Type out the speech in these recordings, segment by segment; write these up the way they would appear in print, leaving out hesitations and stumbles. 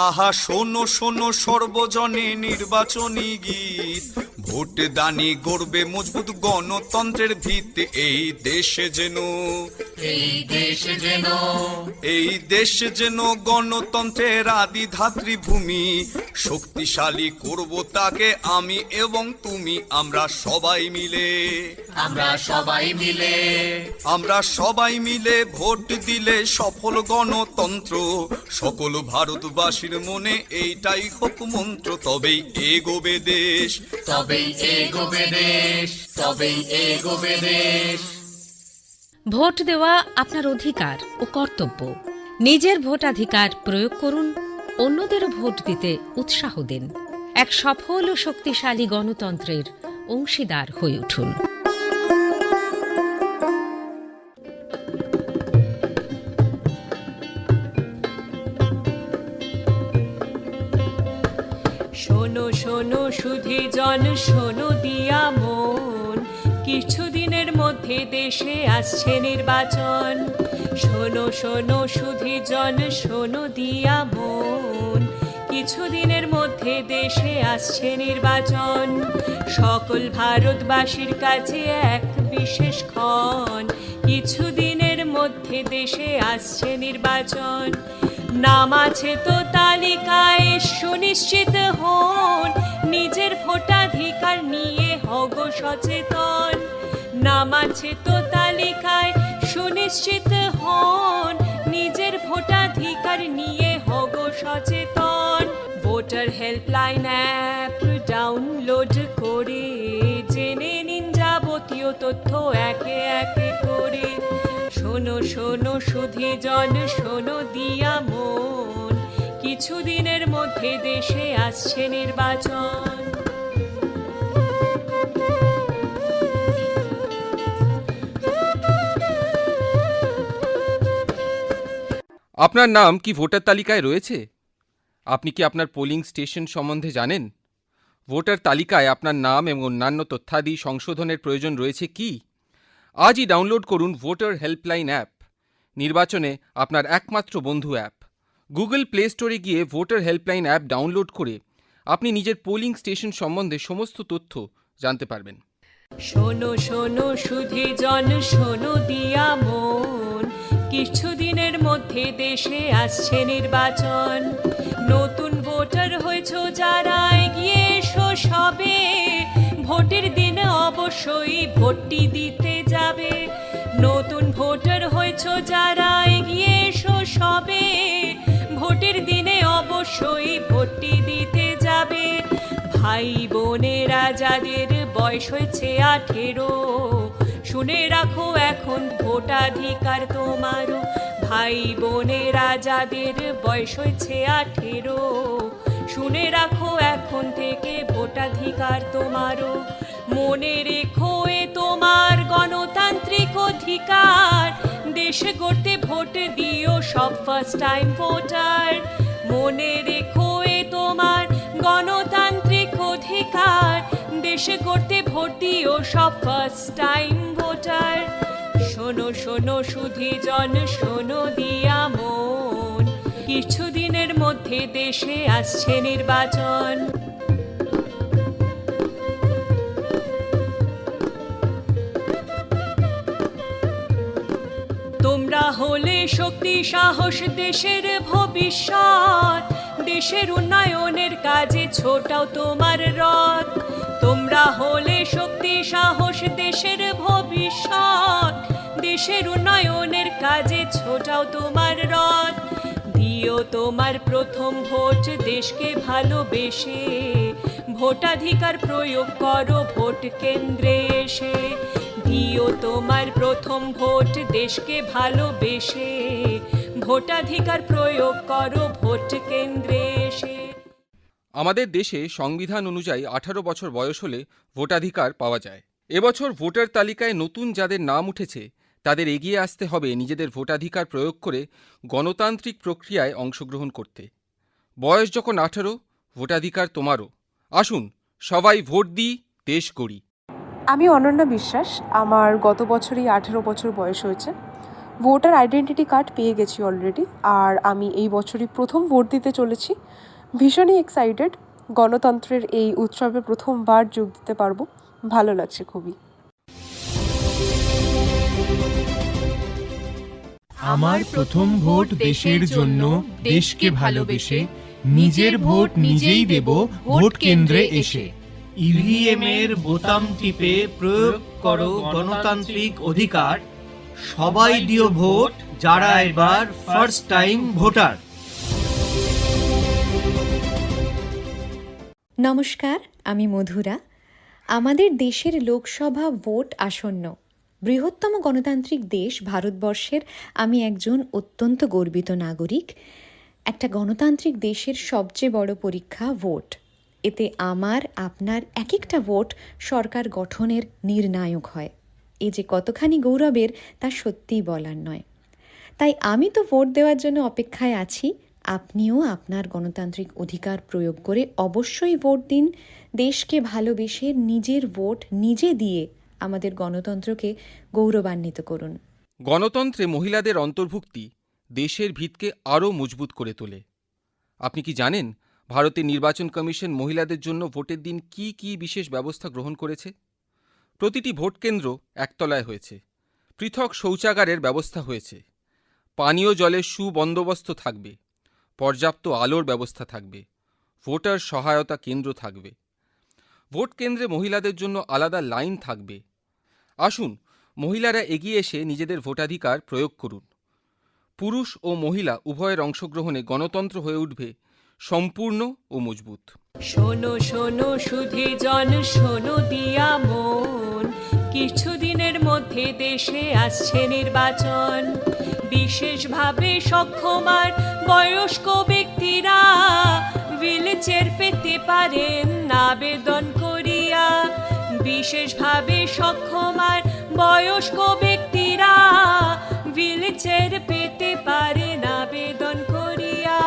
আহা শোনো শোনো সর্বজনে নির্বাচনী গীত, ভোট দানি গড়বে মজবুত গণতন্ত্রের ভিত। এই দেশে যেন গণতন্ত্রের আদি ধাত্রী ভূমি, শক্তিশালী করব তাকে আমি এবং তুমি। আমরা সবাই মিলে ভোট দিলে সফল গণতন্ত্র, সকল ভারতবাসীর মনে এইটাই হোক মন্ত্র। তবেই এগোবে দেশ। ভোট দেওয়া আপনার অধিকার ও কর্তব্য। নিজের ভোটাধিকার প্রয়োগ করুন, অন্যদেরও ভোট দিতে উৎসাহ দিন। এক সফল ও শক্তিশালী গণতন্ত্রের অংশীদার হয়ে উঠুন। শোনো শোনো সুধী জন, শোনো দিয়া মন, কিছুদিনের মধ্যে দেশে আসছে নির্বাচন। শোনো শোনো সুধী জন, শোনো দিয়া মন, কিছুদিনের মধ্যে দেশে আসছে নির্বাচন। সকল ভারতবাসীর কাছে এক বিশেষ ক্ষণ, কিছুদিনের মধ্যে দেশে আসছে নির্বাচন। নাম আছে তো তালিকায়, সুনিশ্চিত হন নিজের ভোটাধিকার নিয়ে হগ সচেতন। নাম আছে তো তালিকায়, সুনিশ্চিত হন নিজের ভোটাধিকার নিয়ে হগ সচেতন। ভোটার হেল্পলাইন অ্যাপ ডাউনলোড করে জেনে নিন যাবতীয় তথ্য একে একে করে। শোনো শোনো সুধী জন, শোনো দিয়া মন, কিছুদিনের মধ্যে দেশে আসছে নির্বাচন। আপনার নাম কি ভোটার তালিকায় রয়েছে? আপনি কি আপনার পোলিং স্টেশন সম্বন্ধে জানেন? ভোটার তালিকায় আপনার নাম এবং অন্যান্য তথ্যাদি সংশোধনের প্রয়োজন রয়েছে কি? আজই ডাউনলোড করুন ভোটার হেল্পলাইন অ্যাপ, নির্বাচনে আপনার একমাত্র বন্ধু অ্যাপ। গুগল প্লে স্টোরে গিয়ে ভোটার হেল্পলাইন অ্যাপ ডাউনলোড করে আপনি নিজের পোলিং স্টেশন সম্বন্ধে সমস্ত তথ্য জানতে পারবেন। শোনো শোনো সুধী জন, শোনো দিয়া মন, কিছুদিনের মধ্যে দেশে আসছে নির্বাচন। নতুন ভোটার হয়েছ যারা, এগিয়ে এসো সবে, ভোটের দিনে অবশ্যই ভোটটি দিতে যাবে। নতুন ভোটার হয়েছ যারা, এগিয়ে এসো সবে, ভোটের দিনে অবশ্যই ভোটটি দিতে যাবে। ভাই বোনেরা যাদের বয়স হয়েছে 18, শুনে রাখো এখন ভোটাধিকার তোমারও। ভাই বোনেরা যাদের বয়স হয়েছে 18, শুনে রাখো এখন থেকে ভোটাধিকার তোমারও। মনে রেখো এ তোমার গণতান্ত্রিক অধিকার, দেশ গড়তে ভোট দিও সব ফার্স্ট টাইম ভোটার। মনে রেখো এ তোমার গণতান্ত্রিক অধিকার, দেশ গড়তে ভোট দিও সব ফার্স্ট টাইম ভোটার। শোনো শোনো সুধী জন, শোনো দিয়া মন, কিছুদিনের মধ্যে দেশে আসছে নির্বাচন। তোমরা হলে শক্তি সাহস দেশের ভবিষ্যৎ, দেশের উন্নয়নের কাজে ছোটাও তোমার রথ। তোমরা হলে শক্তি সাহস দেশের ভবিষ্যৎ, দেশের উন্নয়নের কাজে ছোটাও তোমার রথ। দিও তোমার প্রথম ভোট দেশকে ভালোবেসে, ভোটাধিকার প্রয়োগ করো ভোট কেন্দ্রে এসে। দিও তোমার প্রথম ভোট দেশকে ভালোবেসে, ভোটাধিকার প্রয়োগ করো ভোট কেন্দ্রে এসে। আমাদের দেশে সংবিধান অনুযায়ী 18 বছর বয়স হলে ভোটাধিকার পাওয়া যায়। এবছর ভোটার তালিকায় নতুন যাদের নাম উঠেছে তাদের এগিয়ে আসতে হবে নিজেদের ভোটাধিকার প্রয়োগ করে গণতান্ত্রিক প্রক্রিয়ায় অংশগ্রহণ করতে। বয়স যখন 18, ভোটাধিকার তোমারও। আসুন সবাই ভোট দিই, দেশ গড়ি। আমি অনন্যা বিশ্বাস। আমার গত বছরই 18 বছর বয়স হয়েছে। ভোটার আইডেন্টিটি কার্ড পেয়ে গেছি অলরেডি, আর আমি এই বছরই প্রথম ভোট দিতে চলেছি। ভীষণই এক্সাইটেড। গণতন্ত্রের এই উৎসবে প্রথমবার যোগ দিতে পারবো, ভালো লাগছে খুবই। আমার প্রথম ভোট দেশের জন্য, দেশকে ভালোবেসে নিজের ভোট নিজেই দেব ভোট কেন্দ্রে এসে। ইভিএম এর বোতাম টিপে প্রয়োগ করো গণতান্ত্রিক অধিকার। সবাই দিও ভোট যারা এবার ফার্স্ট টাইম ভোটার। নমস্কার, আমি মধুরা। আমাদের দেশের লোকসভা ভোট আসন্ন। বৃহত্তম গণতান্ত্রিক দেশ ভারতবর্ষের আমি একজন অত্যন্ত গর্বিত নাগরিক। একটা গণতান্ত্রিক দেশের সবচেয়ে বড় পরীক্ষা ভোট। এতে আমার আপনার এক একটা ভোট সরকার গঠনের নির্ণায়ক হয়। এ যে কতখানি গৌরবের তা সত্যিই বলার নয়। তাই আমি তো ভোট দেওয়ার জন্য অপেক্ষায় আছি। আপনিও আপনার গণতান্ত্রিক অধিকার প্রয়োগ করে অবশ্যই ভোট দিন। দেশকে ভালোবেসে নিজের ভোট নিজে দিয়ে আমাদের গণতন্ত্রকে গৌরবান্বিত করুন। গণতন্ত্রে মহিলাদের অন্তর্ভুক্তি দেশের ভিতকে আরও মজবুত করে তোলে। আপনি কি জানেন ভারতের নির্বাচন কমিশন মহিলাদের জন্য ভোটের দিন কি কি বিশেষ ব্যবস্থা গ্রহণ করেছে? প্রতিটি ভোট কেন্দ্র একতলায় হয়েছে। পৃথক শৌচাগারের ব্যবস্থা হয়েছে। পানীয় জলের সুবন্দোবস্ত থাকবে। পর্যাপ্ত আলোর ব্যবস্থা থাকবে। ভোটার সহায়তা কেন্দ্র থাকবে। ভোট কেন্দ্রে মহিলাদের জন্য আলাদা লাইন থাকবে। আসুন মহিলারা এগিয়ে এসে নিজেদের ভোটাধিকার প্রয়োগ করুন। পুরুষ ও মহিলা উভয়ের অংশগ্রহণে গণতন্ত্র হয়ে উঠবে সম্পূর্ণ ও মজবুত। শোনো শোনো সুধী জন, শোনো দিয়া মন, কিছুদিনের মধ্যে দেশে আসছে নির্বাচন। বিশেষভাবে সক্ষম আর বয়স্ক ব্যক্তিরা হুইল চেয়ার পেতে পারেন আবেদন করিয়া। বিশেষভাবে সক্ষম আর বয়স্ক ব্যক্তিরা হুইল চেয়ার পেতে পারেন আবেদন করিয়া।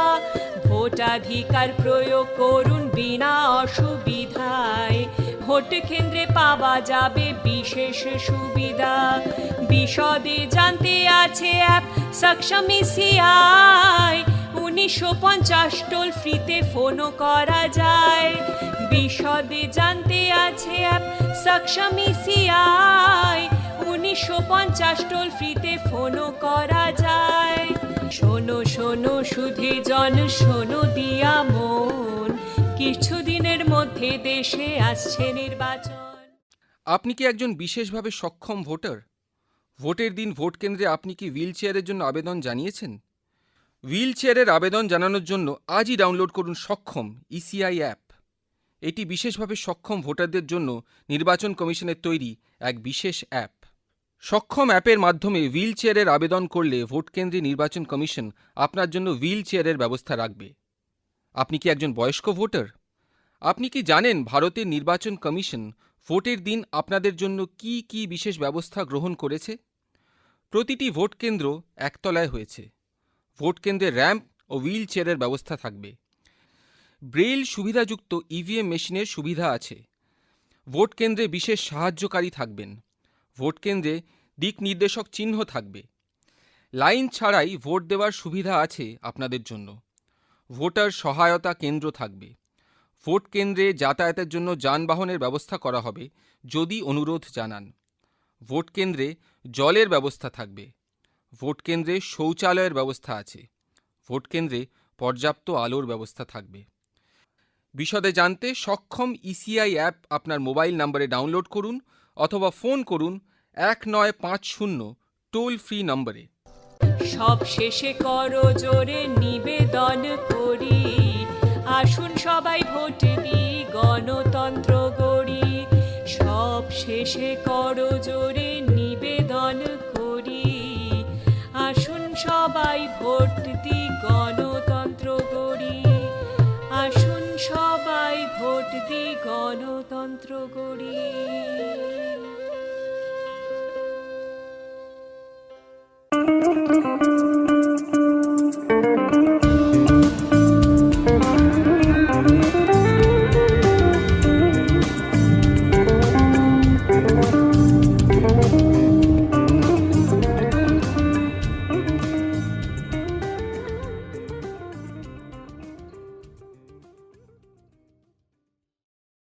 ভোটাধিকার প্রয়োগ করুন বিনা অসুবিধায়। ভোট কেন্দ্রে পাওয়া যাবে বিশেষ সুবিধা। বিশদে জানতে আছে অ্যাপ সক্ষম ইসিআই। 1950 টোল ফ্রিতে ফোনও করা যায়। বিশদে জানতে আছে অ্যাপ সক্ষম ইসিআই। 1950 টোল ফ্রিতে ফোনও করা যায়। শোনো শোনো সুধী জন, শোনো দিয়া মন, কিছুদিনের মধ্যে দেশে আসছে নির্বাচন। আপনি কি একজন বিশেষভাবে সক্ষম ভোটার? ভোটের দিন ভোট কেন্দ্রে আপনি কি হুইল চেয়ারের জন্য আবেদন জানিয়েছেন? হুইল চেয়ারের আবেদন জানানোর জন্য আজই ডাউনলোড করুন সক্ষম ইসিআই অ্যাপ। এটি বিশেষভাবে সক্ষম ভোটারদের জন্য নির্বাচন কমিশনের তৈরি এক বিশেষ অ্যাপ। সক্ষম অ্যাপের মাধ্যমে হুইল চেয়ারের আবেদন করলে ভোট কেন্দ্রে নির্বাচন কমিশন আপনার জন্য হুইল চেয়ারের ব্যবস্থা রাখবে। আপনি কি একজন বয়স্ক ভোটার? আপনি কি জানেন ভারতের নির্বাচন কমিশন ভোটের দিন আপনাদের জন্য কি কি বিশেষ ব্যবস্থা গ্রহণ করেছে? প্রতিটি ভোট কেন্দ্র একতলায় হয়েছে। ভোট কেন্দ্রে র্যাম্প ও হুইল চেয়ারের ব্যবস্থা থাকবে। ব্রেইল সুবিধাযুক্ত ইভিএম মেশিনের সুবিধা আছে। ভোট কেন্দ্রে বিশেষ সাহায্যকারী থাকবেন। ভোট কেন্দ্রে দিক নির্দেশক চিহ্ন থাকবে। লাইন ছাড়াই ভোট দেওয়ার সুবিধা আছে আপনাদের জন্য। ভোটার সহায়তা কেন্দ্র থাকবে। ভোট কেন্দ্রে যাতায়াতের জন্য যানবাহনের ব্যবস্থা করা হবে যদি অনুরোধ জানান। ভোট কেন্দ্রে জলের ব্যবস্থা থাকবে। ভোট কেন্দ্রে শৌচালয়ের ব্যবস্থা আছে। ভোট কেন্দ্রে পর্যাপ্ত আলোর ব্যবস্থা থাকবে। বিশদে জানতে সক্ষম ইসিআই অ্যাপ আপনার মোবাইল নম্বরে ডাউনলোড করুন অথবা ফোন করুন 1950 টোল ফ্রি নম্বরে। সব শেষে করো জোরে নিবেদন করি, আসুন সবাই ভোট দিই গণতন্ত্র গড়ি। সব শেষে করো জোরে